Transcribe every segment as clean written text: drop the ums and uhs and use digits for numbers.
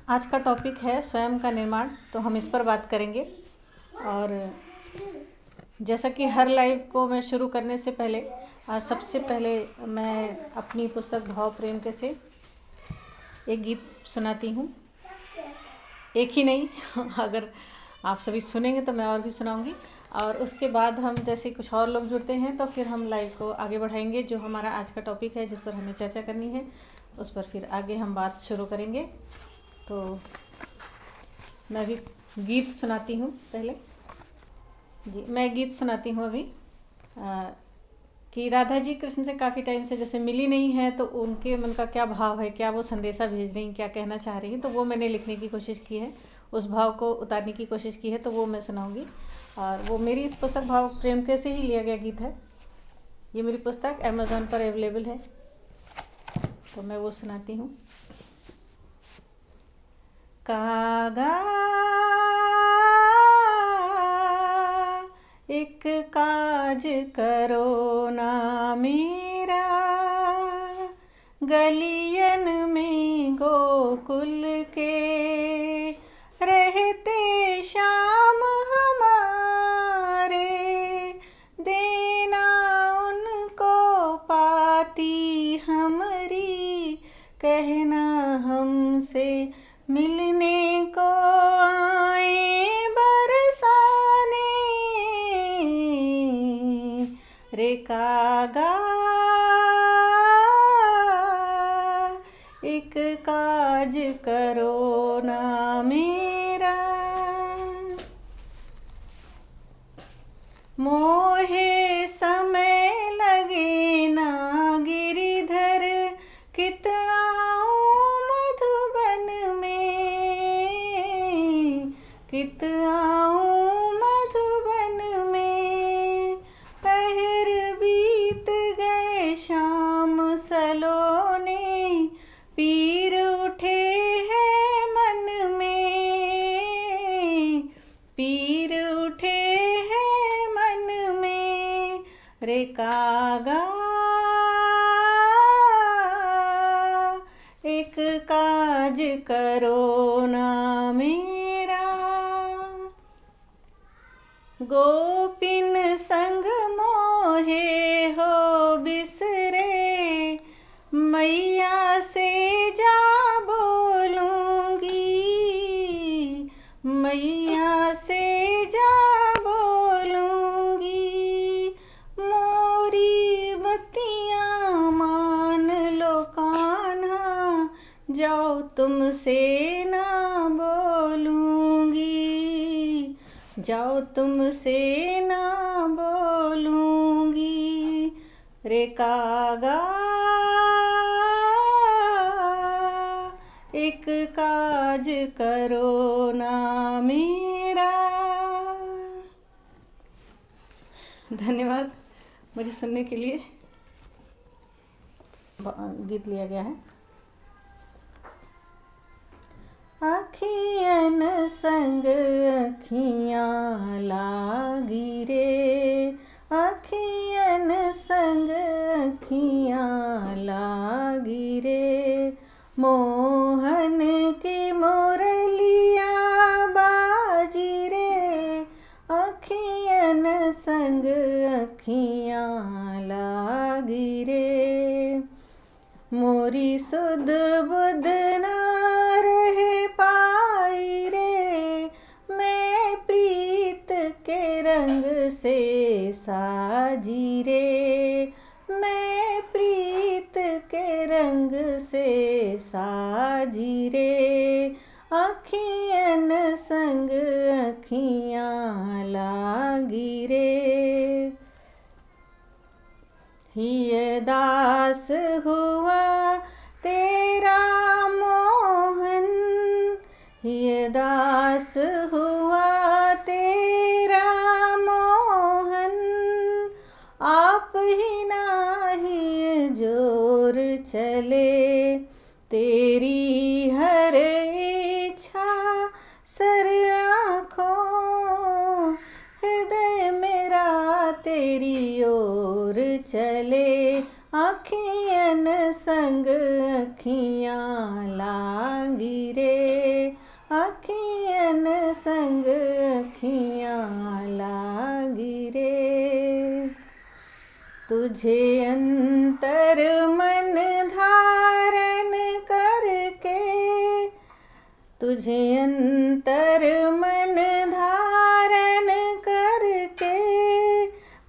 आज का टॉपिक है स्वयं का निर्माण, तो हम इस पर बात करेंगे। और जैसा कि हर लाइव को मैं शुरू करने से पहले सबसे पहले मैं अपनी पुस्तक भाव प्रेम के से एक गीत सुनाती हूँ। एक ही नहीं अगर आप सभी सुनेंगे तो मैं और भी सुनाऊंगी। और उसके बाद हम जैसे कुछ और लोग जुड़ते हैं तो फिर हम लाइव को आगे बढ़ाएंगे। जो हमारा आज का टॉपिक है जिस पर हमें चर्चा करनी है उस पर फिर आगे हम बात शुरू करेंगे। तो मैं भी गीत सुनाती हूँ पहले जी। मैं गीत सुनाती हूँ अभी कि राधा जी कृष्ण से काफ़ी टाइम से जैसे मिली नहीं है, तो उनके मन का क्या भाव है, क्या वो संदेशा भेज रही हैं, क्या कहना चाह रही हैं, तो वो मैंने लिखने की कोशिश की है, उस भाव को उतारने की कोशिश की है, तो वो मैं सुनाऊंगी। और वो मेरी इस पुस्तक भाव प्रेम के से ही लिया गया गीत है। ये मेरी पुस्तक अमेज़ॉन पर अवेलेबल है, तो मैं वो सुनाती हूँ। कागा एक काज करो ना मेरा, गलियन में गोकुल के रहते श्याम हमारे, देना उनको पाती हमरी, कहना हमसे मिलने को आए बरसाने, रे कागा एक काज करो ना मेरा। मोहे समय लगे ना गिरिधर, कित आऊं मधुबन में, कित आऊं मधुबन में, पहर बीत गए शाम सलोने, पीर उठे हैं मन में, पीर उठे हैं मन में, रे कागा एक काज करो ना मेरा। गोपिन संग मोहे हो बिसरे, मैया से जा बोलूंगी, मैया से जा बोलूंगी, मोरी बत्तियां मान लो कान्हा, जाओ तुमसे ना बोलूंगी, जाओ तुमसे ना बोलूंगी, रे कागा एक काज करो ना मेरा। धन्यवाद मुझे सुनने के लिए। गीत लिया गया है। अखियन संग अखियाँ लागी रे, अखियन संग अखियाँ लागी रे, मोहन की मुरलिया बाजी रे, अखियन संग अखियाँ लागी रे, मोरी सुध बुध ना रह पाई रे, मैं प्रीत के रंग से साजी रे, मैं प्रीत के रंग से साजी रे, अखियन संग अखियाँ लागी रे, हिय दास हुआ तेरा मोहन, हिय दास हुआ तेरा मोहन, आप ही नाही जोर चले, तेरी हर इच्छा सर आँखों, हृदय मेरा तेरी ओर चले, अखियन संग अखियाँ लागी रे, अखियन संग अखियाँ लागी रे। तुझे अंतर मन धारण करके, तुझे अंतर मन धारण करके,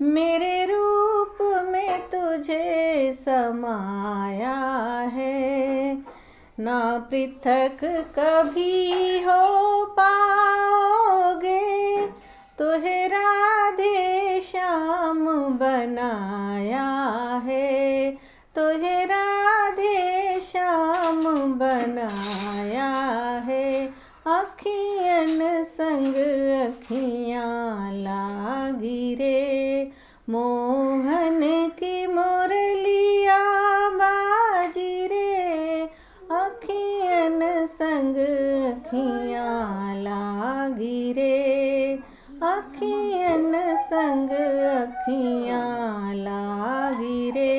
मेरे रूप में तुझे समाया है। ना पृथक कभी हो पाओगे, तुहे राधे श्याम बनाया है, तुहे राधे श्याम बनाया है। अखियन संग अखियाँ लागी रे, मोहन की मुरलिया बाजी रे। अखियन संग अखियाँ लागी रे, अखियन संग अखियाँ लागी रे।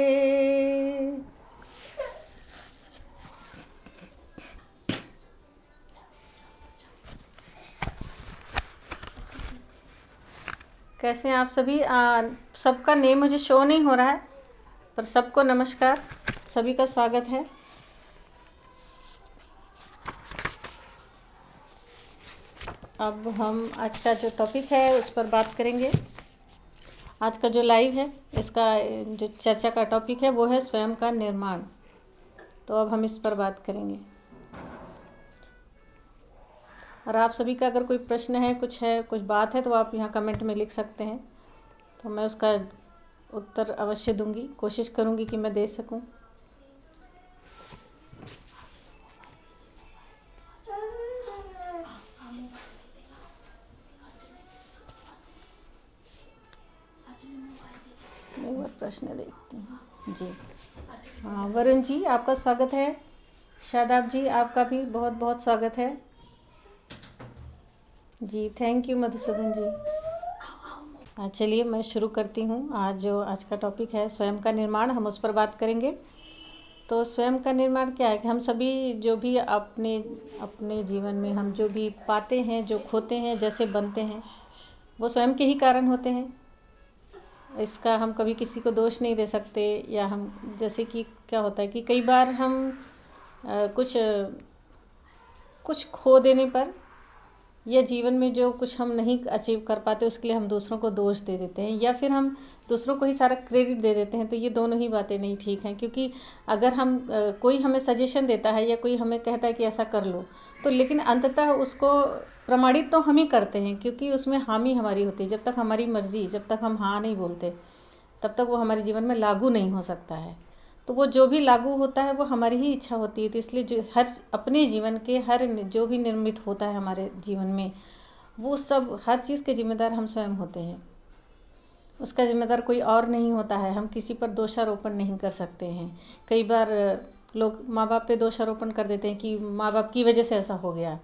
कैसे हैं आप सभी? सबका नेम मुझे शो नहीं हो रहा है, पर सबको नमस्कार, सभी का स्वागत है। अब हम आज का जो टॉपिक है उस पर बात करेंगे। आज का जो लाइव है, इसका जो चर्चा का टॉपिक है वो है स्वयं का निर्माण। तो अब हम इस पर बात करेंगे। और आप सभी का अगर कोई प्रश्न है, कुछ बात है, तो आप यहाँ कमेंट में लिख सकते हैं, तो मैं उसका उत्तर अवश्य दूंगी, कोशिश करूंगी कि मैं दे सकूं। एक बार प्रश्न देखते हैं जी। हाँ, वरुण जी आपका स्वागत है। शादाब जी आपका भी बहुत बहुत स्वागत है जी। थैंक यू मधुसूदन जी। चलिए मैं शुरू करती हूँ। आज का टॉपिक है स्वयं का निर्माण, हम उस पर बात करेंगे। तो स्वयं का निर्माण क्या है कि हम सभी जो भी अपने जीवन में हम जो भी पाते हैं, जो खोते हैं, जैसे बनते हैं, वो स्वयं के ही कारण होते हैं। इसका हम कभी किसी को दोष नहीं दे सकते। या हम जैसे कि क्या होता है कि कई बार हम कुछ खो देने पर या जीवन में जो कुछ हम नहीं अचीव कर पाते उसके लिए हम दूसरों को दोष दे देते हैं, या फिर हम दूसरों को ही सारा क्रेडिट दे देते हैं। तो ये दोनों ही बातें नहीं ठीक हैं, क्योंकि अगर हम कोई हमें सजेशन देता है या कोई हमें कहता है कि ऐसा कर लो, तो लेकिन अंततः उसको प्रमाणित तो हम ही करते हैं, क्योंकि उसमें हामी हमारी होती है। जब तक हमारी मर्ज़ी, जब तक हम हाँ नहीं बोलते, तब तक वो हमारे जीवन में लागू नहीं हो सकता है। तो वो जो भी लागू होता है वो हमारी ही इच्छा होती है। तो इसलिए जो अपने जीवन के जो भी निर्मित होता है हमारे जीवन में, वो सब हर चीज़ के जिम्मेदार हम स्वयं होते हैं। उसका जिम्मेदार कोई और नहीं होता है। हम किसी पर दोषारोपण नहीं कर सकते हैं। कई बार लोग माँ बाप पे दोषारोपण कर देते हैं कि माँ बाप की वजह से ऐसा हो गया,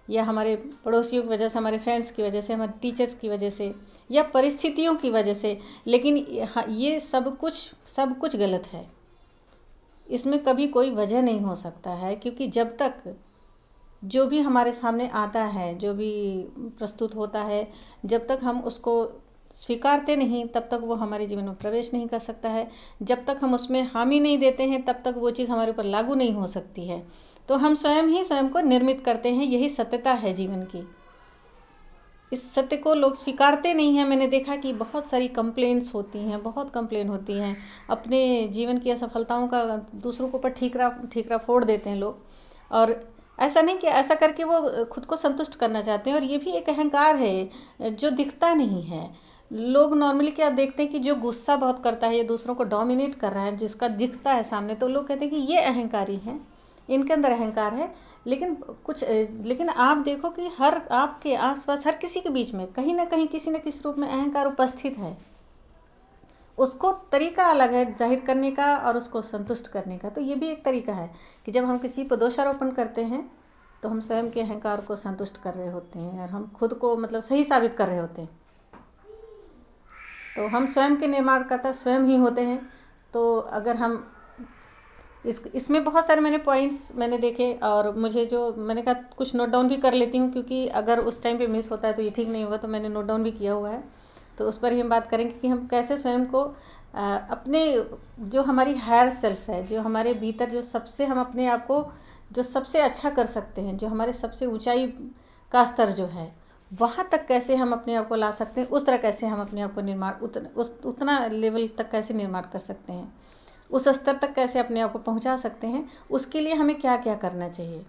या हमारे पड़ोसियों की वजह से, हमारे फ्रेंड्स की वजह से, हमारे टीचर्स की वजह से, या परिस्थितियों की वजह से। लेकिन ये सब कुछ गलत है। इसमें कभी कोई वजह नहीं हो सकता है, क्योंकि जब तक जो भी हमारे सामने आता है, जो भी प्रस्तुत होता है, जब तक हम उसको स्वीकारते नहीं, तब तक वो हमारे जीवन में प्रवेश नहीं कर सकता है। जब तक हम उसमें हामी नहीं देते हैं, तब तक वो चीज़ हमारे ऊपर लागू नहीं हो सकती है। तो हम स्वयं ही स्वयं को निर्मित करते हैं। यही सत्यता है जीवन की। इस सत्य को लोग स्वीकारते नहीं हैं। मैंने देखा कि बहुत सारी कंप्लेंट्स होती हैं, बहुत कंप्लेन होती हैं। अपने जीवन की असफलताओं का दूसरों के ऊपर ठीकरा फोड़ देते हैं लोग। और ऐसा नहीं कि ऐसा करके वो खुद को संतुष्ट करना चाहते हैं। और ये भी एक अहंकार है जो दिखता नहीं है। लोग नॉर्मली क्या देखते हैं कि जो गुस्सा बहुत करता है, ये दूसरों को डोमिनेट कर रहा है, जिसका दिखता है सामने, तो लोग कहते हैं कि ये अहंकारी हैं, इनके अंदर अहंकार है। लेकिन आप देखो कि आपके आसपास हर किसी के बीच में कहीं ना कहीं किसी न किसी रूप में अहंकार उपस्थित है। उसको तरीका अलग है जाहिर करने का और उसको संतुष्ट करने का। तो ये भी एक तरीका है कि जब हम किसी पर दोषारोपण करते हैं, तो हम स्वयं के अहंकार को संतुष्ट कर रहे होते हैं और हम खुद को सही साबित कर रहे होते हैं। तो हम स्वयं के निर्माणकर्ता स्वयं ही होते हैं। तो अगर हम इसमें बहुत सारे मैंने पॉइंट्स मैंने देखे, और मुझे जो मैंने कहा कुछ नोट डाउन भी कर लेती हूँ, क्योंकि अगर उस टाइम पे मिस होता है तो ये ठीक नहीं होगा, तो मैंने नोट डाउन भी किया हुआ है। तो उस पर ही हम बात करेंगे कि हम कैसे स्वयं को अपने जो हमारी हायर सेल्फ है, जो हमारे भीतर जो सबसे हम अपने आप को जो सबसे अच्छा कर सकते हैं, जो हमारे सबसे ऊंचाई का स्तर जो है, वहाँ तक कैसे हम अपने आप को ला सकते हैं, उस तरह कैसे हम अपने आप को निर्माण उतना लेवल तक कैसे निर्माण कर सकते हैं, उस स्तर तक कैसे अपने आप को पहुंचा सकते हैं, उसके लिए हमें क्या क्या करना चाहिए।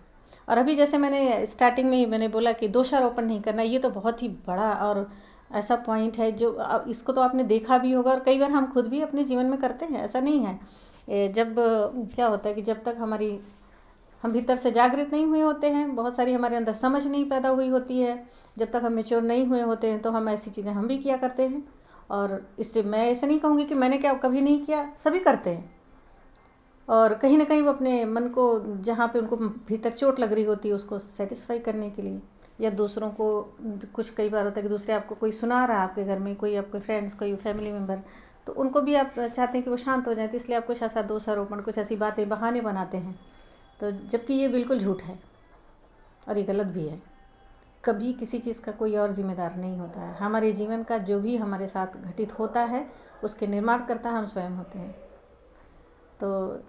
और अभी जैसे मैंने स्टार्टिंग में ही मैंने बोला कि दोषारोपण नहीं करना, ये तो बहुत ही बड़ा और ऐसा पॉइंट है जो इसको तो आपने देखा भी होगा, और कई बार हम खुद भी अपने जीवन में करते हैं, ऐसा नहीं है। जब क्या होता है कि जब तक हम भीतर से जागृत नहीं हुए होते हैं, बहुत सारी हमारे अंदर समझ नहीं पैदा हुई होती है, जब तक हम मैच्योर नहीं हुए होते हैं, तो हम ऐसी चीज़ें हम भी किया करते हैं। और इससे मैं ऐसा नहीं कहूँगी कि मैंने क्या कभी नहीं किया, सभी करते हैं। और कहीं ना कहीं वो अपने मन को जहाँ पे उनको भीतर चोट लग रही होती है उसको सेटिस्फाई करने के लिए, या दूसरों को कुछ कई बार होता है कि दूसरे आपको कोई सुना रहा है, आपके घर में कोई आपके फ्रेंड्स, कोई फैमिली मेम्बर, तो उनको भी आप चाहते हैं कि वो शांत हो जाए, तो इसलिए आप कुछ ऐसा दोषारोपण, कुछ ऐसी बातें, बहाने बनाते हैं। तो जबकि ये बिल्कुल झूठ है और ये गलत भी है। कभी किसी चीज़ का कोई और जिम्मेदार नहीं होता है। हमारे जीवन का जो भी हमारे साथ घटित होता है उसके निर्माण करता हम स्वयं होते हैं। तो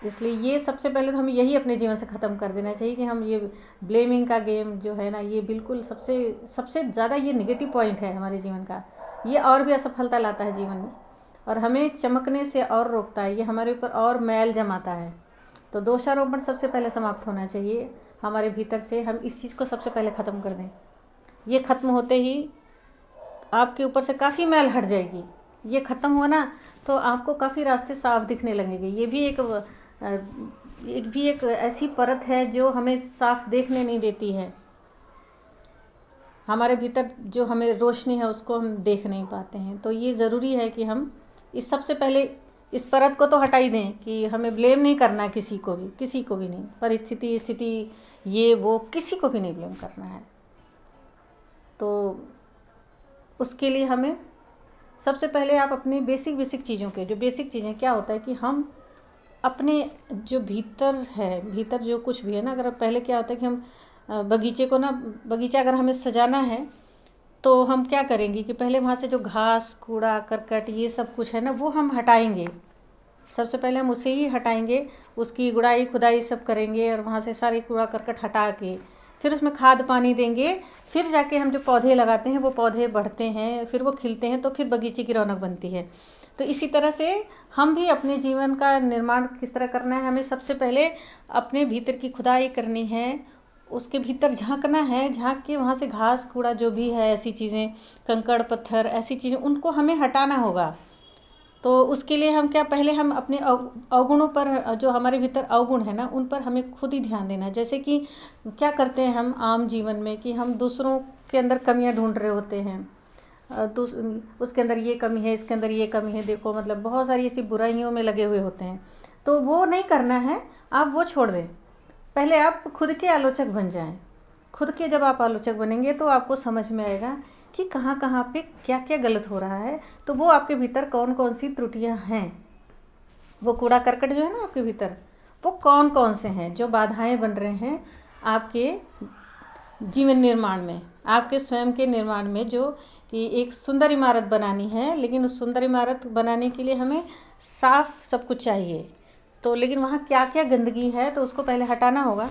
इसलिए ये सबसे पहले तो हमें यही अपने जीवन से ख़त्म कर देना चाहिए कि हम ये ब्लेमिंग का गेम जो है ना, ये बिल्कुल सबसे ज़्यादा ये नेगेटिव पॉइंट है हमारे जीवन का। ये और भी असफलता लाता है जीवन में, और हमें चमकने से और रोकता है, ये हमारे ऊपर और मैल जमाता है। तो दोषारोपण सबसे पहले समाप्त होना चाहिए हमारे भीतर से। हम इस चीज़ को सबसे पहले ख़त्म कर दें। ये ख़त्म होते ही आपके ऊपर से काफ़ी मैल हट जाएगी। ये ख़त्म हुआ ना तो आपको काफ़ी रास्ते साफ दिखने लगेंगे। ये भी एक ऐसी परत है जो हमें साफ देखने नहीं देती है। हमारे भीतर जो हमें रोशनी है उसको हम देख नहीं पाते हैं। तो ये ज़रूरी है कि हम सबसे पहले इस परत को तो हटा ही दें कि हमें ब्लेम नहीं करना किसी को भी नहीं। परिस्थिति, स्थिति, ये वो किसी को भी नहीं ब्लेम करना है। तो उसके लिए हमें सबसे पहले आप अपने बेसिक चीज़ों के, जो बेसिक चीज़ें क्या होता है कि हम अपने जो भीतर जो कुछ भी है ना, अगर पहले क्या होता है कि हम बगीचा अगर हमें सजाना है तो हम क्या करेंगे कि पहले वहाँ से जो घास, कूड़ा, करकट, ये सब कुछ है ना, वो हम हटाएंगे। सबसे पहले हम उसे ही हटाएंगे, उसकी गुड़ाई खुदाई सब करेंगे, और वहाँ से सारी कूड़ा करकट हटा के फिर उसमें खाद पानी देंगे। फिर जाके हम जो पौधे लगाते हैं वो पौधे बढ़ते हैं, फिर वो खिलते हैं, तो फिर बगीचे की रौनक बनती है। तो इसी तरह से हम भी अपने जीवन का निर्माण किस तरह करना है, हमें सबसे पहले अपने भीतर की खुदाई करनी है, उसके भीतर झांकना है। झांक के वहाँ से घास, कूड़ा, जो भी है, ऐसी चीज़ें, कंकड़ पत्थर, ऐसी चीज़ें, उनको हमें हटाना होगा। तो उसके लिए हम पहले हम अपने अवगुणों पर, जो हमारे भीतर अवगुण है ना, उन पर हमें खुद ही ध्यान देना है। जैसे कि क्या करते हैं हम आम जीवन में कि हम दूसरों के अंदर कमियां ढूंढ रहे होते हैं। उसके अंदर ये कमी है, इसके अंदर ये कमी है, देखो, मतलब बहुत सारी ऐसी बुराइयों में लगे हुए होते हैं। तो वो नहीं करना है, आप वो छोड़ दें। पहले आप खुद के आलोचक बन जाएं। खुद के जब आप आलोचक बनेंगे तो आपको समझ में आएगा कि कहाँ कहाँ पे क्या क्या गलत हो रहा है। तो वो आपके भीतर कौन कौन सी त्रुटियां हैं, वो कूड़ा करकट जो है ना आपके भीतर, वो कौन कौन से हैं जो बाधाएं बन रहे हैं आपके जीवन निर्माण में, आपके स्वयं के निर्माण में। जो कि एक सुंदर इमारत बनानी है, लेकिन उस सुंदर इमारत बनाने के लिए हमें साफ सब कुछ चाहिए। तो लेकिन वहाँ क्या क्या गंदगी है तो उसको पहले हटाना होगा।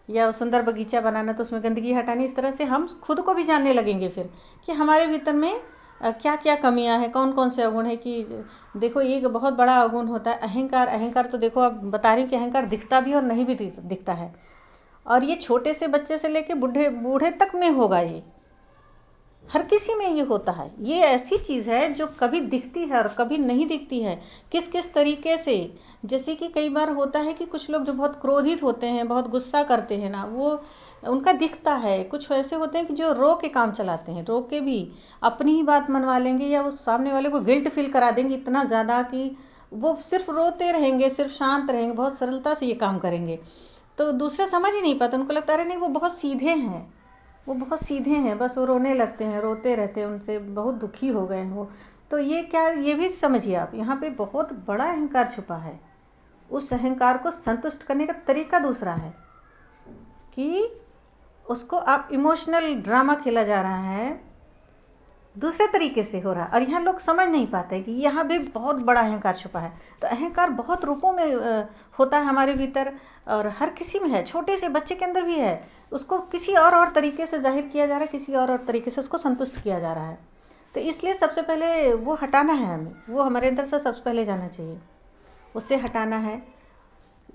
या सुंदर बगीचा बनाना तो उसमें गंदगी हटानी। इस तरह से हम खुद को भी जानने लगेंगे फिर कि हमारे भीतर में क्या क्या कमियां हैं, कौन कौन से अवगुण है। कि देखो, एक बहुत बड़ा अवगुण होता है अहंकार। तो देखो, आप बता रही हूँ कि अहंकार दिखता भी और नहीं भी दिखता है, और ये छोटे से बच्चे से लेके बूढ़े तक में होगा। ये हर किसी में ये होता है। ये ऐसी चीज़ है जो कभी दिखती है और कभी नहीं दिखती है। किस किस तरीके से, जैसे कि कई बार होता है कि कुछ लोग जो बहुत क्रोधित होते हैं, बहुत गुस्सा करते हैं ना, वो उनका दिखता है। कुछ ऐसे होते हैं कि जो रो के काम चलाते हैं, रो के भी अपनी ही बात मनवा लेंगे, या वो सामने वाले को गिल्ट फील करा देंगे इतना ज़्यादा कि वो सिर्फ रोते रहेंगे, सिर्फ शांत रहेंगे, बहुत सरलता से ये काम करेंगे। तो दूसरा समझ ही नहीं पाता, उनको लगता है नहीं, वो बहुत सीधे हैं, बस वो रोने लगते हैं, रोते रहते हैं, उनसे बहुत दुखी हो गए हैं वो। तो ये भी समझिए आप, यहाँ पे बहुत बड़ा अहंकार छुपा है। उस अहंकार को संतुष्ट करने का तरीका दूसरा है कि उसको आप इमोशनल ड्रामा खेला जा रहा है, दूसरे तरीके से हो रहा है। और यहाँ लोग समझ नहीं पाते कि यहाँ भी बहुत बड़ा अहंकार छुपा है। तो अहंकार बहुत रूपों में होता है हमारे भीतर, और हर किसी में है, छोटे से बच्चे के अंदर भी है। उसको किसी और तरीके से जाहिर किया जा रहा है, किसी और तरीके से उसको संतुष्ट किया जा रहा है। तो इसलिए सबसे पहले वो हटाना है हमें, वो हमारे अंदर से सबसे पहले जाना चाहिए, उससे हटाना है।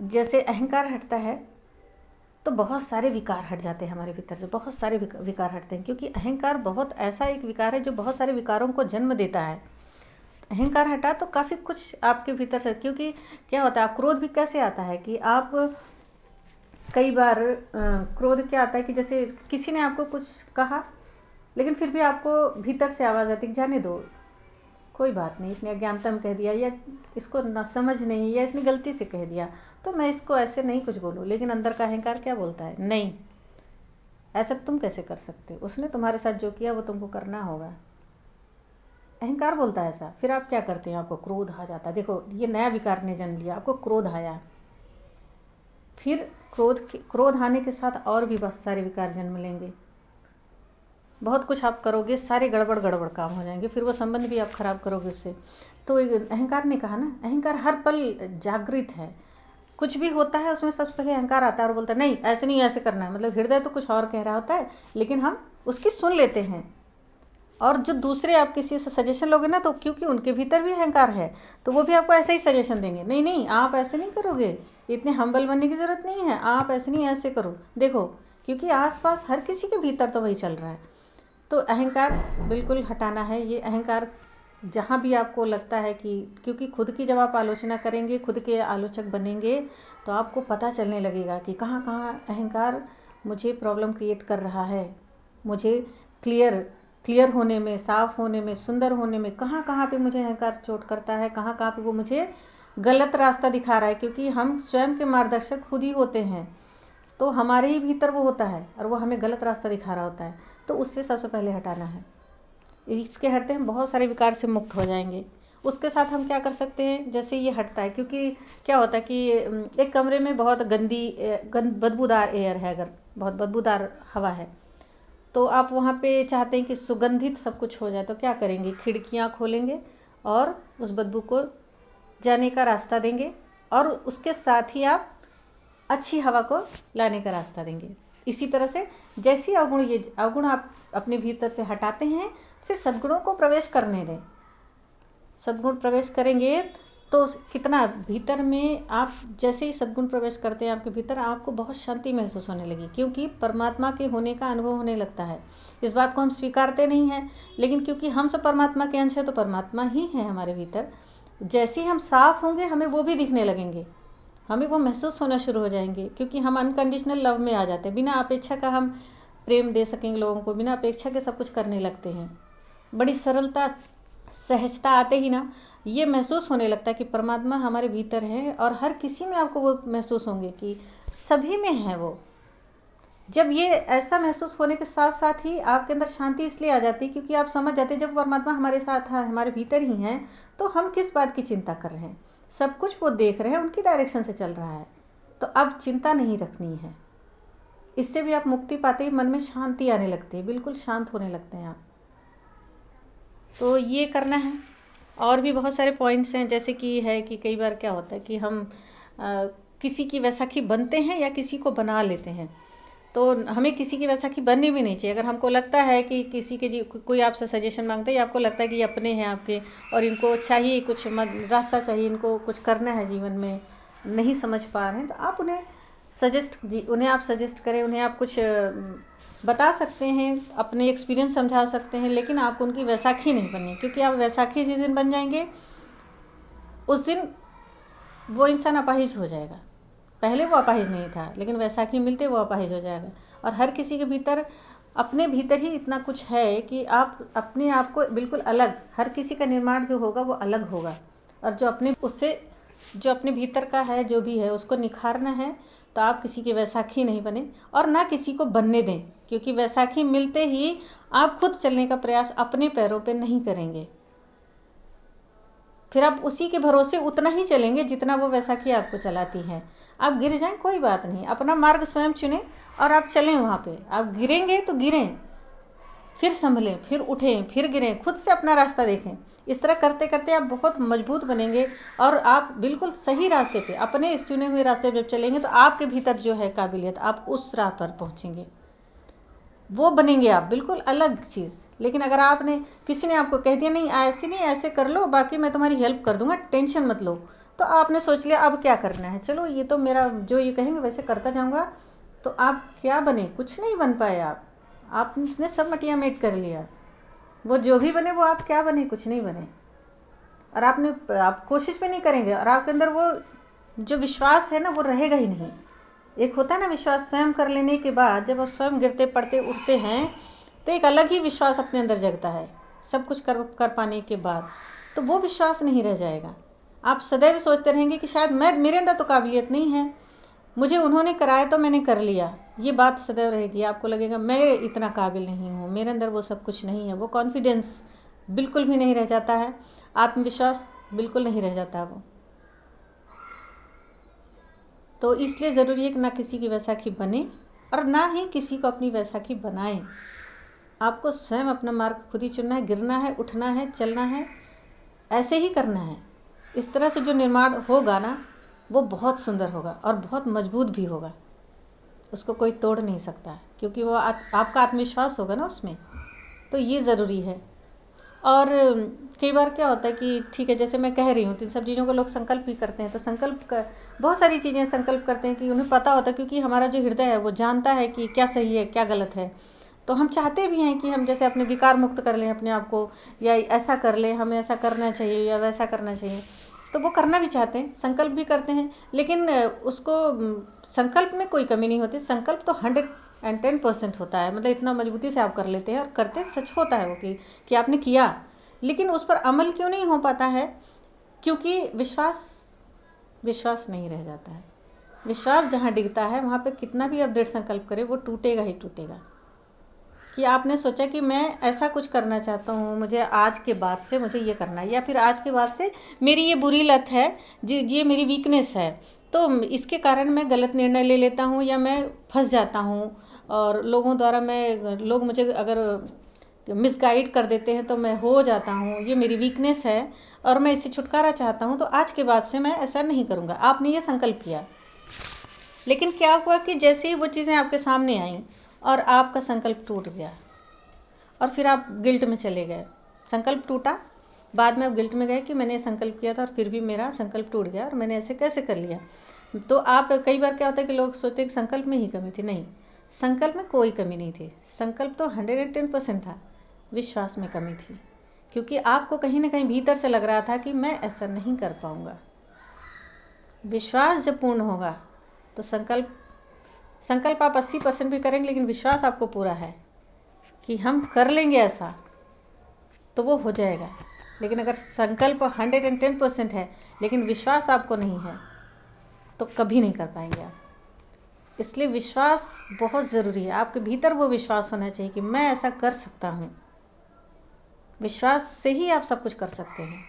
जैसे अहंकार हटता है तो बहुत सारे विकार हट जाते हैं हमारे भीतर से, बहुत सारे विकार हटते हैं, क्योंकि अहंकार बहुत ऐसा एक विकार है जो बहुत सारे विकारों को जन्म देता है। अहंकार हटा तो काफ़ी कुछ आपके भीतर से, क्योंकि क्या होता है, क्रोध भी कैसे आता है कि आप कई बार क्रोध क्या आता है कि जैसे किसी ने आपको कुछ कहा, लेकिन फिर भी आपको भीतर से आवाज़ आती है जाने दो, कोई बात नहीं, इसने अज्ञानता में कह दिया, या इसको ना समझ नहीं, या इसने गलती से कह दिया, तो मैं इसको ऐसे नहीं कुछ बोलूँ। लेकिन अंदर का अहंकार क्या बोलता है, नहीं, ऐसा तुम कैसे कर सकते, उसने तुम्हारे साथ जो किया वो तुमको करना होगा। अहंकार बोलता है ऐसा। फिर आप क्या करते हैं, आपको क्रोध आ जाता है। देखो ये नया विकार ने जन्म लिया, आपको क्रोध आया, फिर क्रोध आने के साथ और भी बहुत सारे विकार जन्म लेंगे, बहुत कुछ आप करोगे, सारे गड़बड़ काम हो जाएंगे, फिर वो संबंध भी आप खराब करोगे उससे। तो अहंकार ने कहा ना, अहंकार हर पल जागृत है, कुछ भी होता है उसमें सबसे पहले अहंकार आता है और बोलता है नहीं ऐसे नहीं, ऐसे करना है। मतलब हृदय तो कुछ और कह रहा होता है, लेकिन हम उसकी सुन लेते हैं। और जो दूसरे आप किसी से सजेशन लोगे ना, तो क्योंकि उनके भीतर भी अहंकार है, तो वो भी आपको ऐसे ही सजेशन देंगे, नहीं नहीं आप ऐसे नहीं करोगे, इतने हम्बल बनने की ज़रूरत नहीं है, आप ऐसे नहीं ऐसे करो, देखो, क्योंकि आसपास हर किसी के भीतर तो वही चल रहा है। तो अहंकार बिल्कुल हटाना है। ये अहंकार जहाँ भी आपको लगता है कि, क्योंकि खुद की जब आप आलोचना करेंगे, खुद के आलोचक बनेंगे, तो आपको पता चलने लगेगा कि कहाँ कहाँ अहंकार मुझे प्रॉब्लम क्रिएट कर रहा है, मुझे क्लियर होने में, साफ़ होने में, सुंदर होने में कहाँ कहाँ पे मुझे अहंकार चोट करता है, कहाँ कहाँ पे वो मुझे गलत रास्ता दिखा रहा है। क्योंकि हम स्वयं के मार्गदर्शक खुद ही होते हैं, तो हमारे ही भीतर वो होता है और वो हमें गलत रास्ता दिखा रहा होता है। तो उससे सबसे पहले हटाना है। इसके हटते हम बहुत सारे विकार से मुक्त हो जाएंगे। उसके साथ हम क्या कर सकते हैं, जैसे ये हटता है, क्योंकि क्या होता है कि एक कमरे में बहुत बदबूदार एयर है, अगर बहुत बदबूदार हवा है, तो आप वहाँ पे चाहते हैं कि सुगंधित सब कुछ हो जाए, तो क्या करेंगे, खिड़कियाँ खोलेंगे और उस बदबू को जाने का रास्ता देंगे, और उसके साथ ही आप अच्छी हवा को लाने का रास्ता देंगे। इसी तरह से जैसे अवगुण आप अपने भीतर से हटाते हैं, फिर सद्गुणों को प्रवेश करने दें। सद्गुण प्रवेश करेंगे तो कितना भीतर में, आप जैसे ही सद्गुण प्रवेश करते हैं आपके भीतर, आपको बहुत शांति महसूस होने लगी, क्योंकि परमात्मा के होने का अनुभव होने लगता है। इस बात को हम स्वीकारते नहीं हैं, लेकिन क्योंकि हम सब परमात्मा के अंश हैं, तो परमात्मा ही है हमारे भीतर। जैसे ही हम साफ़ होंगे, हमें वो भी दिखने लगेंगे, हमें वो महसूस होना शुरू हो जाएंगे, क्योंकि हम अनकंडीशनल लव में आ जाते हैं। बिना अपेक्षा का हम प्रेम दे सकेंगे लोगों को, बिना अपेक्षा के सब कुछ करने लगते हैं। बड़ी सरलता, सहजता आते ही ना ये महसूस होने लगता है कि परमात्मा हमारे भीतर है, और हर किसी में आपको वो महसूस होंगे कि सभी में है वो। जब ये ऐसा महसूस होने के साथ साथ ही आपके अंदर शांति इसलिए आ जाती है, क्योंकि आप समझ जाते हैं जब परमात्मा हमारे साथ है, हमारे भीतर ही हैं, तो हम किस बात की चिंता कर रहे हैं, सब कुछ वो देख रहे हैं, उनकी डायरेक्शन से चल रहा है, तो अब चिंता नहीं रखनी है। इससे भी आप मुक्ति पाते ही मन में शांति आने लगती है, बिल्कुल शांत होने लगते हैं आप। तो ये करना है। और भी बहुत सारे पॉइंट्स हैं, जैसे कि है कि कई बार क्या होता है कि हम किसी की वैसाखी बनते हैं या किसी को बना लेते हैं, तो हमें किसी की वैसाखी बननी भी नहीं चाहिए। अगर हमको लगता है कि किसी के कोई आपसे सजेशन मांगता है, या आपको लगता है कि ये अपने हैं आपके, और इनको चाहिए कुछ रास्ता चाहिए, इनको कुछ करना है जीवन में, नहीं समझ पा रहे हैं, तो आप उन्हें सजेस्ट करें, उन्हें आप कुछ बता सकते हैं, अपने एक्सपीरियंस समझा सकते हैं, लेकिन आपको उनकी वैसाखी नहीं बननी, क्योंकि आप वैसाखी जिस दिन बन जाएंगे, उस दिन वो इंसान अपाहिज हो जाएगा। पहले वो अपाहिज नहीं था, लेकिन वैसाखी मिलते वो अपाहिज हो जाएगा। और हर किसी के भीतर, अपने भीतर ही इतना कुछ है कि आप अपने आप को बिल्कुल अलग, हर किसी का निर्माण जो होगा वो अलग होगा, और जो अपने भीतर का है, जो भी है, उसको निखारना है। तो आप किसी की वैसाखी नहीं बने, और ना किसी को बनने दें, क्योंकि वैसाखी मिलते ही आप खुद चलने का प्रयास अपने पैरों पे नहीं करेंगे, फिर आप उसी के भरोसे उतना ही चलेंगे जितना वो वैसाखी आपको चलाती है। आप गिर जाएं कोई बात नहीं, अपना मार्ग स्वयं चुनें और आप चलें वहाँ पे। आप गिरेंगे तो गिरें, फिर संभलें, फिर उठें, फिर गिरें, खुद से अपना रास्ता देखें। इस तरह करते करते आप बहुत मजबूत बनेंगे और आप बिल्कुल सही रास्ते पे, अपने इस चुने हुए रास्ते पे चलेंगे तो आपके भीतर जो है काबिलियत, आप उस राह पर पहुँचेंगे, वो बनेंगे आप, बिल्कुल अलग चीज़। लेकिन अगर आपने, किसी ने आपको कह दिया नहीं ऐसे नहीं ऐसे कर लो, बाकी मैं तुम्हारी हेल्प कर दूंगा, टेंशन मत लो, तो आपने सोच लिया अब क्या करना है, चलो ये तो मेरा जो ये कहेंगे वैसे करता जाऊंगा, तो आप क्या बने? कुछ नहीं बन पाए आप। आपने सब मटिया मेट कर लिया। वो जो भी बने वो आप क्या बने? कुछ नहीं बने। और आप कोशिश भी नहीं करेंगे और आपके अंदर वो जो विश्वास है ना वो रहेगा ही नहीं। एक होता है ना विश्वास, स्वयं कर लेने के बाद जब आप स्वयं गिरते पड़ते उठते हैं तो एक अलग ही विश्वास अपने अंदर जगता है, सब कुछ कर पाने के बाद। तो वो विश्वास नहीं रह जाएगा। आप सदैव सोचते रहेंगे कि शायद मेरे अंदर तो काबिलियत नहीं है, मुझे उन्होंने कराया तो मैंने कर लिया, ये बात सदैव रहेगी। आपको लगेगा मैं इतना काबिल नहीं हूँ, मेरे अंदर वो सब कुछ नहीं है। वो कॉन्फिडेंस बिल्कुल भी नहीं रह जाता है, आत्मविश्वास बिल्कुल नहीं रह जाता वो। तो इसलिए ज़रूरी है कि ना किसी की वैसाखी बने और ना ही किसी को अपनी वैसाखी बनाएं। आपको स्वयं अपना मार्ग खुद ही चुनना है, गिरना है, उठना है, चलना है, ऐसे ही करना है। इस तरह से जो निर्माण होगा ना वो बहुत सुंदर होगा और बहुत मजबूत भी होगा, उसको कोई तोड़ नहीं सकता, क्योंकि वो आपका आत्मविश्वास होगा ना उसमें। तो ये ज़रूरी है। और कई बार क्या होता है कि ठीक है, जैसे मैं कह रही हूँ, तो इन सब चीज़ों को लोग संकल्प भी करते हैं। तो संकल्प का बहुत सारी चीज़ें संकल्प करते हैं कि उन्हें पता होता है, क्योंकि हमारा जो हृदय है वो जानता है कि क्या सही है क्या गलत है। तो हम चाहते भी हैं कि हम जैसे अपने विकार मुक्त कर लें अपने आप को, या ऐसा कर लें, हमें ऐसा करना चाहिए या वैसा करना चाहिए। तो वो करना भी चाहते हैं, संकल्प भी करते हैं, लेकिन उसको संकल्प में कोई कमी नहीं होती। संकल्प तो 110% होता है, मतलब इतना मजबूती से आप कर लेते हैं और करते सच होता है वो कि आपने किया, लेकिन उस पर अमल क्यों नहीं हो पाता है? क्योंकि विश्वास नहीं रह जाता है। विश्वास जहाँ डिगता है वहाँ पे कितना भी आप दृढ़ संकल्प करें वो टूटेगा ही टूटेगा। कि आपने सोचा कि मैं ऐसा कुछ करना चाहता हूँ, मुझे आज के बाद से मुझे ये करना है, या फिर आज के बाद से मेरी ये बुरी लत है, ये मेरी वीकनेस है, तो इसके कारण मैं गलत निर्णय ले लेता हूँ या मैं फंस जाता हूँ, और लोगों द्वारा लोग मुझे अगर मिसगाइड कर देते हैं तो मैं हो जाता हूँ, ये मेरी वीकनेस है और मैं इससे छुटकारा चाहता हूँ, तो आज के बाद से मैं ऐसा नहीं करूँगा। आपने ये संकल्प किया, लेकिन क्या हुआ कि जैसे ही वो चीज़ें आपके सामने आईं और आपका संकल्प टूट गया और फिर आप गिल्ट में चले गए। संकल्प टूटा, बाद में आप गिल्ट में गए कि मैंने संकल्प किया था और फिर भी मेरा संकल्प टूट गया और मैंने ऐसे कैसे कर लिया। तो आप कई बार क्या होता है कि लोग सोचते हैं कि संकल्प में ही कमी थी। नहीं, संकल्प में कोई कमी नहीं थी, संकल्प तो 110% था, विश्वास में कमी थी। क्योंकि आपको कहीं ना कहीं भीतर से लग रहा था कि मैं ऐसा नहीं कर पाऊँगा। विश्वास जब पूर्ण होगा तो संकल्प आप 80% भी करेंगे, लेकिन विश्वास आपको पूरा है कि हम कर लेंगे ऐसा, तो वो हो जाएगा। लेकिन अगर संकल्प 110% है लेकिन विश्वास आपको नहीं है तो कभी नहीं कर पाएंगे आप। इसलिए विश्वास बहुत ज़रूरी है। आपके भीतर वो विश्वास होना चाहिए कि मैं ऐसा कर सकता हूँ। विश्वास से ही आप सब कुछ कर सकते हैं।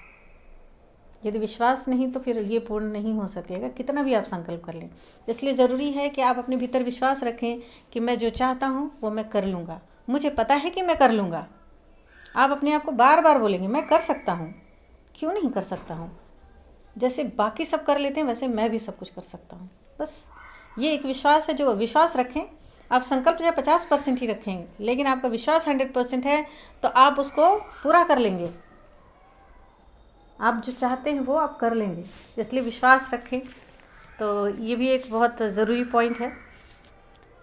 यदि विश्वास नहीं तो फिर ये पूर्ण नहीं हो सकेगा, कितना भी आप संकल्प कर लें। इसलिए ज़रूरी है कि आप अपने भीतर विश्वास रखें कि मैं जो चाहता हूँ वो मैं कर लूँगा, मुझे पता है कि मैं कर लूँगा। आप अपने आप को बार बार बोलेंगे मैं कर सकता हूँ, क्यों नहीं कर सकता हूँ। जैसे बाकी सब कर लेते हैं वैसे मैं भी सब कुछ कर सकता हूँ। बस ये एक विश्वास है। जो विश्वास रखें, आप संकल्प जो 50% ही रखेंगे, लेकिन आपका विश्वास 100% है तो आप उसको पूरा कर लेंगे। आप जो चाहते हैं वो आप कर लेंगे। इसलिए विश्वास रखें। तो ये भी एक बहुत ज़रूरी पॉइंट है।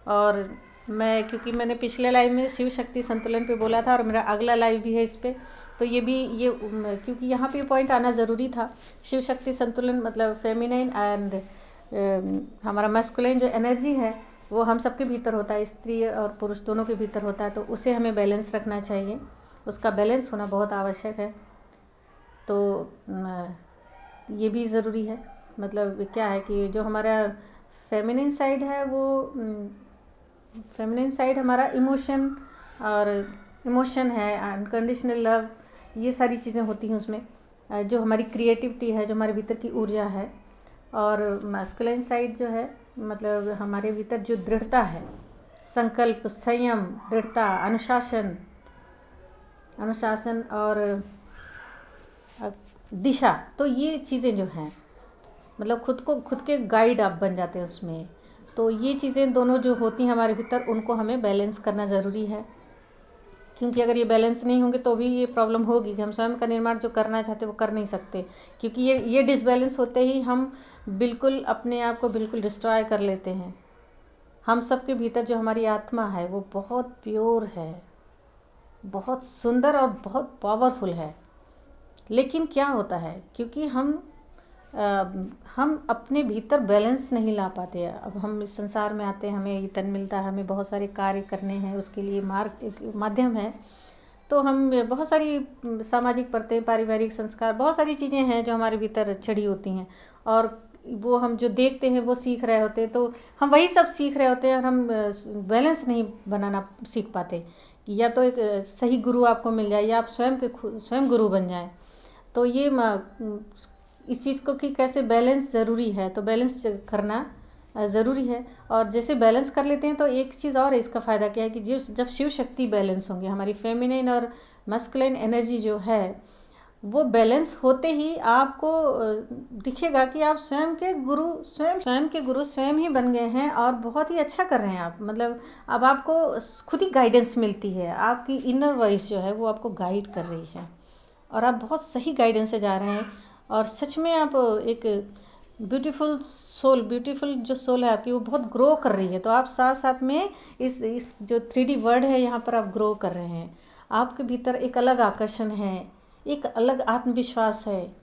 और क्योंकि मैंने पिछले लाइव में शिव शक्ति संतुलन पे बोला था और मेरा अगला लाइव भी है इस पर, तो ये क्योंकि यहाँ पे पॉइंट आना ज़रूरी था। शिव शक्ति संतुलन मतलब फेमिनाइन एंड हमारा मैस्कुलाइन जो एनर्जी है वो हम सबके भीतर होता है, स्त्री और पुरुष दोनों के भीतर होता है। तो उसे हमें बैलेंस रखना चाहिए, उसका बैलेंस होना बहुत आवश्यक है। तो ये भी ज़रूरी है। मतलब क्या है कि जो हमारा फेमिनिन साइड है वो फेमिनिन साइड हमारा इमोशन है, अनकंडीशनल लव, ये सारी चीज़ें होती हैं उसमें। जो हमारी क्रिएटिविटी है, जो हमारे भीतर की ऊर्जा है। और मैस्कुलिन साइड जो है मतलब हमारे भीतर जो दृढ़ता है, संकल्प, संयम, दृढ़ता, अनुशासन और दिशा, तो ये चीज़ें जो हैं मतलब खुद के गाइड आप बन जाते हैं उसमें। तो ये चीज़ें दोनों जो होती हैं हमारे भीतर, उनको हमें बैलेंस करना ज़रूरी है, क्योंकि अगर ये बैलेंस नहीं होंगे तो भी ये प्रॉब्लम होगी कि हम स्वयं का निर्माण जो करना चाहते वो कर नहीं सकते, क्योंकि ये डिसबैलेंस होते ही हम बिल्कुल अपने आप को बिल्कुल डिस्ट्रॉय कर लेते हैं। हम सब के भीतर जो हमारी आत्मा है वो बहुत प्योर है, बहुत सुंदर और बहुत पावरफुल है। लेकिन क्या होता है, क्योंकि हम अपने भीतर बैलेंस नहीं ला पाते। अब हम इस संसार में आते हैं, हमें ये तन मिलता है, हमें बहुत सारे कार्य करने हैं, उसके लिए मार्ग एक माध्यम है। तो हम बहुत सारी सामाजिक परतें, पारिवारिक संस्कार, बहुत सारी चीज़ें हैं जो हमारे भीतर छड़ी होती हैं, और वो हम जो देखते हैं वो सीख रहे होते हैं। तो हम वही सब सीख रहे होते हैं और हम बैलेंस नहीं बनाना सीख पाते। या तो एक सही गुरु आपको मिल जाए, या आप स्वयं गुरु बन जाएं। तो ये इस चीज़ को कि कैसे बैलेंस ज़रूरी है, तो बैलेंस करना ज़रूरी है। और जैसे बैलेंस कर लेते हैं तो एक चीज़ और है, इसका फ़ायदा क्या है कि जब शिव शक्ति बैलेंस होंगे, हमारी फेमिनिन और मस्कुलिन एनर्जी जो है वो बैलेंस होते ही आपको दिखेगा कि आप स्वयं के गुरु स्वयं ही बन गए हैं, और बहुत ही अच्छा कर रहे हैं आप। मतलब अब आपको खुद ही गाइडेंस मिलती है, आपकी इनर वॉइस जो है वो आपको गाइड कर रही है, और आप बहुत सही गाइडेंस से जा रहे हैं। और सच में आप एक ब्यूटीफुल जो सोल है आपकी, वो बहुत ग्रो कर रही है। तो आप साथ साथ में इस जो 3D वर्ड है यहाँ पर आप ग्रो कर रहे हैं। आपके भीतर एक अलग आकर्षण है, एक अलग आत्मविश्वास है,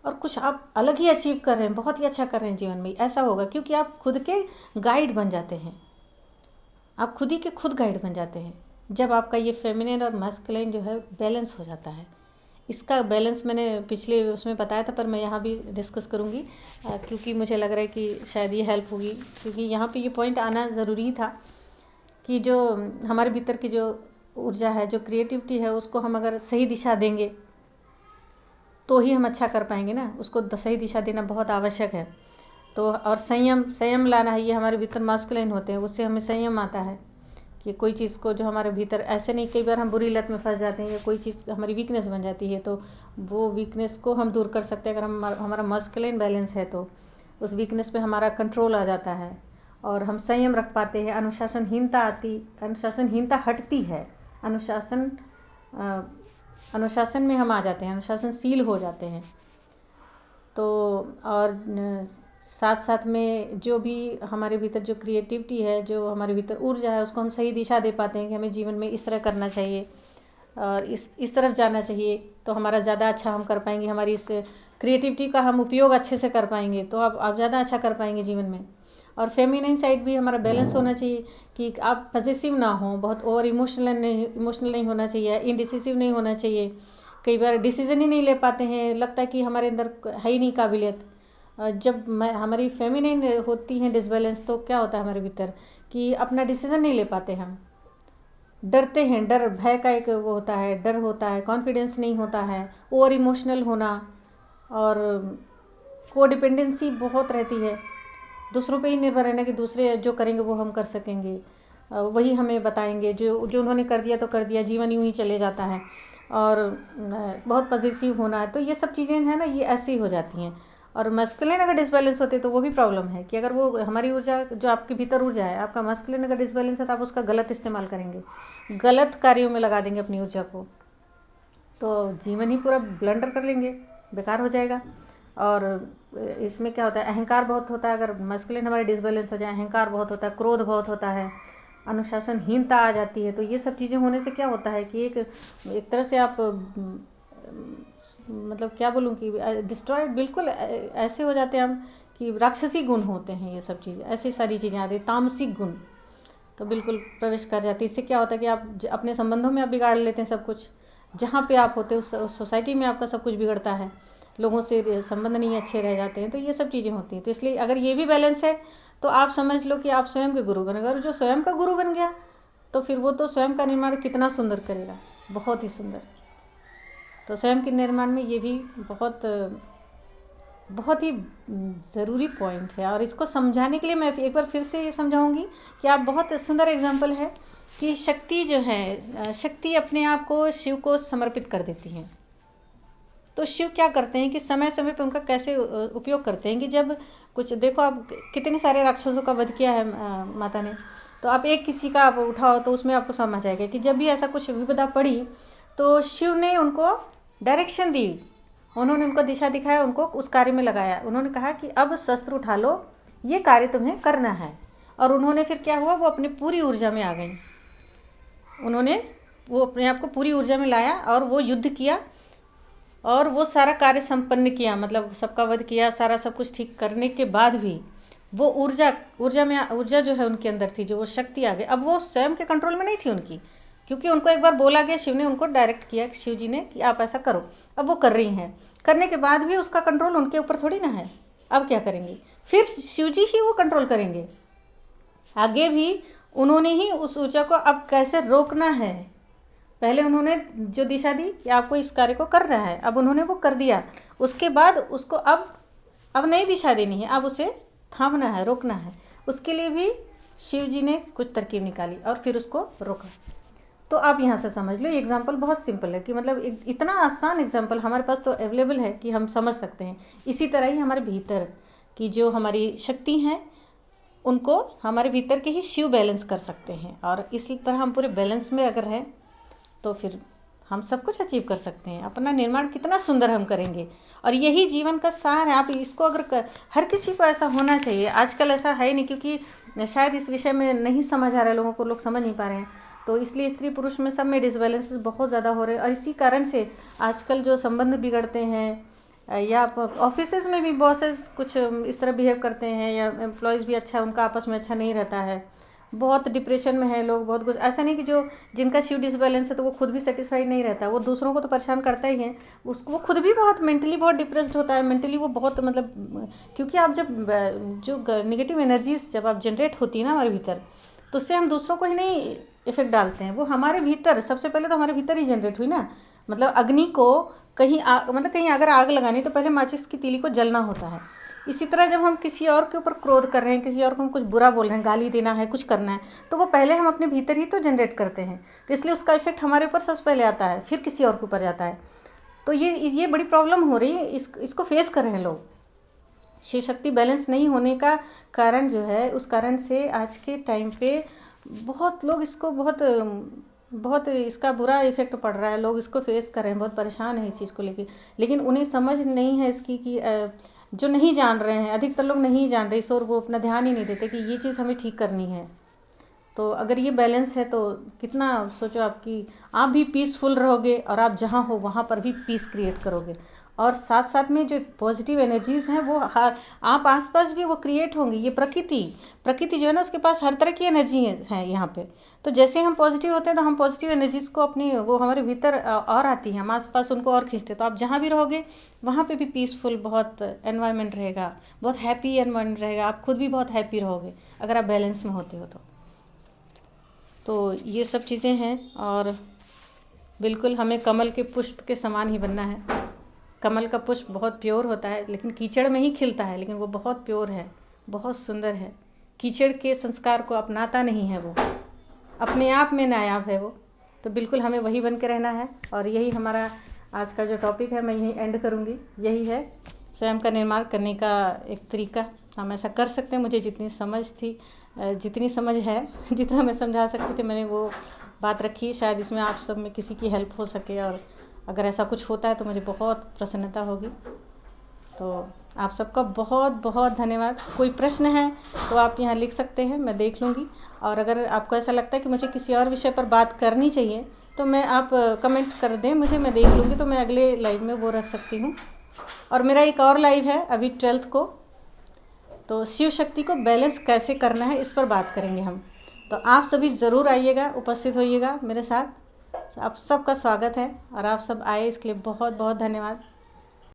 और कुछ आप अलग ही अचीव कर रहे हैं, बहुत ही अच्छा कर रहे हैं जीवन में। ऐसा होगा क्योंकि आप खुद के गाइड बन जाते हैं, आप खुद ही के खुद गाइड बन जाते हैं जब आपका ये फेमिनिन और मैस्कुलिन जो है बैलेंस हो जाता है। इसका बैलेंस मैंने पिछले उसमें बताया था, पर मैं यहाँ भी डिस्कस करूँगी क्योंकि मुझे लग रहा है कि शायद ये हेल्प होगी, क्योंकि यहाँ पे ये पॉइंट आना ज़रूरी था कि जो हमारे भीतर की जो ऊर्जा है, जो क्रिएटिविटी है, उसको हम अगर सही दिशा देंगे तो ही हम अच्छा कर पाएंगे ना। उसको सही दिशा देना बहुत आवश्यक है। तो और संयम लाना है, ये हमारे भीतर मास्कुलिन होते हैं, उससे हमें संयम आता है कि कोई चीज़ को जो हमारे भीतर ऐसे नहीं, कई बार हम बुरी लत में फंस जाते हैं या कोई चीज़ हमारी वीकनेस बन जाती है, तो वो वीकनेस को हम दूर कर सकते हैं। अगर हमारा मास्कुलिन बैलेंस है तो उस वीकनेस पे हमारा कंट्रोल आ जाता है और हम संयम रख पाते हैं। अनुशासनहीनता हटती है, अनुशासन में हम आ जाते हैं, अनुशासनशील हो जाते हैं। तो और साथ साथ में जो भी हमारे भीतर जो क्रिएटिविटी है, जो हमारे भीतर ऊर्जा है, उसको हम सही दिशा दे पाते हैं कि हमें जीवन में इस तरह करना चाहिए और इस तरफ जाना चाहिए, तो हमारा ज़्यादा अच्छा हम कर पाएंगे। हमारी इस क्रिएटिविटी का हम उपयोग अच्छे से कर पाएंगे, तो आप ज़्यादा अच्छा कर पाएंगे जीवन में। और फेमिनिन साइड भी हमारा बैलेंस होना चाहिए कि आप पॉसेसिव ना हो, बहुत ओवर इमोशनल नहीं होना चाहिए, इनडिसिसिव नहीं होना चाहिए। कई बार डिसीज़न ही नहीं ले पाते हैं, लगता है कि हमारे अंदर है ही नहीं काबिलियत। जब हमारी फेमिनिन होती हैं डिसबैलेंस, तो क्या होता है हमारे भीतर कि अपना डिसीज़न नहीं ले पाते, हम डरते हैं, भय का एक वो होता है, डर होता है, कॉन्फिडेंस नहीं होता है, ओवर इमोशनल होना, और कोडिपेंडेंसी बहुत रहती है, दूसरों पे ही निर्भर रहना कि दूसरे जो करेंगे वो हम कर सकेंगे, वही हमें बताएंगे, जो उन्होंने कर दिया तो कर दिया, जीवन यूँ ही चले जाता है। और बहुत पॉजिटिव होना है, तो ये सब चीज़ें हैं ना, ये ऐसी हो जाती हैं। और मस्कुलिन अगर डिसबैलेंस होते तो वो भी प्रॉब्लम है कि अगर वो हमारी ऊर्जा, जो आपके भीतर ऊर्जा है, आपका मस्कुलिन अगर डिसबैलेंस है तो आप उसका गलत इस्तेमाल करेंगे, गलत कार्यों में लगा देंगे अपनी ऊर्जा को, तो जीवन ही पूरा ब्लंडर कर लेंगे, बेकार हो जाएगा। और इसमें क्या होता है, अहंकार बहुत होता है। अगर मस्कुलिन हमारे डिसबैलेंस हो जाए, अहंकार बहुत होता है, क्रोध बहुत होता है, अनुशासनहीनता आ जाती है। तो ये सब चीज़ें होने से क्या होता है कि एक तरह से आप मतलब क्या बोलूँ कि डिस्ट्रॉय बिल्कुल ऐसे हो जाते हैं हम कि राक्षसी गुण होते हैं, ये सब चीज़ें, ऐसी सारी चीज़ें आती हैं, तामसिक गुण तो बिल्कुल प्रवेश कर जाती है। इससे क्या होता है कि आप अपने संबंधों में आप बिगाड़ लेते हैं सब कुछ, जहाँ पे आप होते हैं उस सोसाइटी में आपका सब कुछ बिगड़ता है, लोगों से संबंध नहीं अच्छे रह जाते हैं। तो ये सब चीज़ें होती हैं। तो इसलिए अगर ये भी बैलेंस है तो आप समझ लो कि आप स्वयं के गुरु बन गए। और जो स्वयं का गुरु बन गया तो फिर वो तो स्वयं का निर्माण कितना सुंदर करेगा, बहुत ही सुंदर। तो स्वयं के निर्माण में ये भी बहुत बहुत ही ज़रूरी पॉइंट है। और इसको समझाने के लिए मैं एक बार फिर से ये समझाऊंगी कि आप बहुत सुंदर एग्जाम्पल है कि शक्ति जो है, शक्ति अपने आप को शिव को समर्पित कर देती है। तो शिव क्या करते हैं कि समय समय पर उनका कैसे उपयोग करते हैं कि जब कुछ देखो, आप कितने सारे राक्षसों का वध किया है माता ने, तो आप एक किसी का आप उठाओ तो उसमें आपको समझ आएगा कि जब भी ऐसा कुछ विपदा पड़ी तो शिव ने उनको डायरेक्शन दी, उन्होंने उनको दिशा दिखाया, उनको उस कार्य में लगाया। उन्होंने कहा कि अब शस्त्र उठा लो, ये कार्य तुम्हें करना है। और उन्होंने फिर क्या हुआ, वो अपनी पूरी ऊर्जा में आ गई, उन्होंने वो अपने आप को पूरी ऊर्जा में लाया और वो युद्ध किया और वो सारा कार्य संपन्न किया, मतलब सबका वध किया, सारा सब कुछ ठीक करने के बाद भी वो ऊर्जा जो है उनके अंदर थी, जो वो शक्ति आ गई। अब वो स्वयं के कंट्रोल में नहीं थी उनकी, क्योंकि उनको एक बार बोला गया, शिव ने उनको डायरेक्ट किया, शिव जी ने, कि आप ऐसा करो। अब वो कर रही हैं, करने के बाद भी उसका कंट्रोल उनके ऊपर थोड़ी ना है। अब क्या करेंगी, फिर शिव जी ही वो कंट्रोल करेंगे। आगे भी उन्होंने ही उस ऊर्जा को अब कैसे रोकना है, पहले उन्होंने जो दिशा दी कि आपको इस कार्य को करना है, अब उन्होंने वो कर दिया। उसके बाद उसको अब नई दिशा देनी है, अब उसे थामना है, रोकना है। उसके लिए भी शिव जी ने कुछ तरकीब निकाली और फिर उसको रोका। तो आप यहाँ से समझ लो, ये एग्जाम्पल बहुत सिंपल है कि मतलब इतना आसान एग्जाम्पल हमारे पास तो अवेलेबल है कि हम समझ सकते हैं। इसी तरह ही हमारे भीतर की जो हमारी शक्ति हैं, उनको हमारे भीतर के ही शिव बैलेंस कर सकते हैं। और इसी तरह हम पूरे बैलेंस में अगर हैं तो फिर हम सब कुछ अचीव कर सकते हैं। अपना निर्माण कितना सुंदर हम करेंगे, और यही जीवन का सार है। आप इसको अगर हर किसी को ऐसा होना चाहिए। आजकल ऐसा है नहीं, क्योंकि शायद इस विषय में नहीं समझ आ रहा है लोगों को, लोग समझ नहीं पा रहे हैं, तो इसलिए स्त्री पुरुष में सब में डिसबैलेंसेस बहुत ज़्यादा हो रहे हैं। और इसी कारण से आजकल जो संबंध बिगड़ते हैं, या ऑफिसेज में भी बॉसेस कुछ इस तरह बिहेव करते हैं, या एम्प्लॉयज़ भी उनका आपस में अच्छा नहीं रहता है, बहुत डिप्रेशन में है लोग, बहुत कुछ। ऐसा नहीं कि जिनका शिव डिसबैलेंस है तो वो खुद भी सेटिस्फाइड नहीं रहता, वो दूसरों को तो परेशान करता ही है, उसको वो खुद भी बहुत मेंटली बहुत डिप्रेस्ड होता है, मेंटली वो बहुत मतलब, क्योंकि आप जब जो नेगेटिव एनर्जीज जब आप जनरेट होती है ना हमारे भीतर, तो उससे हम दूसरों को ही नहीं इफेक्ट डालते हैं, वो हमारे भीतर सबसे पहले तो हमारे भीतर ही जनरेट हुई ना। मतलब अग्नि को कहीं अगर आग लगानी तो पहले माचिस की तीली को जलना होता है। इसी तरह जब हम किसी और के ऊपर क्रोध कर रहे हैं, किसी और को हम कुछ बुरा बोल रहे हैं, गाली देना है, कुछ करना है, तो वो पहले हम अपने भीतर ही तो जनरेट करते हैं, तो इसलिए उसका इफेक्ट हमारे ऊपर सबसे पहले आता है, फिर किसी और के ऊपर जाता है। तो ये बड़ी प्रॉब्लम हो रही है, इसको फेस कर रहे हैं लोग। शिव शक्ति बैलेंस नहीं होने का कारण जो है, उस कारण से आज के टाइम पे बहुत लोग इसको बहुत इसका बुरा इफेक्ट पड़ रहा है, लोग इसको फेस कर रहे हैं, बहुत परेशान है इस चीज़ को लेके। लेकिन उन्हें समझ नहीं है इसकी कि जो नहीं जान रहे हैं, अधिकतर लोग नहीं जान रहे इस और, वो अपना ध्यान ही नहीं देते कि ये चीज़ हमें ठीक करनी है। तो अगर ये बैलेंस है तो कितना, सोचो आपकी, आप भी पीसफुल रहोगे और आप जहाँ हो वहाँ पर भी पीस क्रिएट करोगे, और साथ साथ में जो पॉजिटिव एनर्जीज़ हैं वो आप आसपास भी वो क्रिएट होंगी। ये प्रकृति जो है ना, उसके पास हर तरह की एनर्जी है यहाँ पे। तो जैसे हम पॉजिटिव होते हैं तो हम पॉजिटिव एनर्जीज़ को अपनी वो हमारे भीतर और आती हैं, हम आसपास उनको और खींचते हैं। तो आप जहाँ भी रहोगे वहाँ पे भी पीसफुल बहुत एनवायरनमेंट रहेगा, बहुत हैप्पी एनवायरनमेंट रहेगा, आप खुद भी बहुत हैप्पी रहोगे अगर आप बैलेंस में होते हो तो ये सब चीज़ें हैं। और बिल्कुल हमें कमल के पुष्प के समान ही बनना है। कमल का पुष्प बहुत प्योर होता है, लेकिन कीचड़ में ही खिलता है, लेकिन वो बहुत प्योर है, बहुत सुंदर है। कीचड़ के संस्कार को अपनाता नहीं है, वो अपने आप में नायाब है वो। तो बिल्कुल हमें वही बन के रहना है। और यही हमारा आज का जो टॉपिक है, मैं यही एंड करूँगी। यही है स्वयं का निर्माण करने का एक तरीका, हम ऐसा कर सकते हैं। मुझे जितनी समझ है, जितना मैं समझा सकती थी, मैंने वो बात रखी। शायद इसमें आप सब में किसी की हेल्प हो सके, और अगर ऐसा कुछ होता है तो मुझे बहुत प्रसन्नता होगी। तो आप सबका बहुत बहुत धन्यवाद। कोई प्रश्न है तो आप यहाँ लिख सकते हैं, मैं देख लूँगी। और अगर आपको ऐसा लगता है कि मुझे किसी और विषय पर बात करनी चाहिए तो आप कमेंट कर दें मुझे, मैं देख लूँगी, तो मैं अगले लाइव में वो रख सकती हूँ। और मेरा एक और लाइव है अभी 12th को, तो शिव शक्ति को बैलेंस कैसे करना है इस पर बात करेंगे हम। तो आप सभी ज़रूर आइएगा, उपस्थित होइएगा मेरे साथ। आप सबका स्वागत है, और आप सब आए इसके लिए बहुत बहुत धन्यवाद।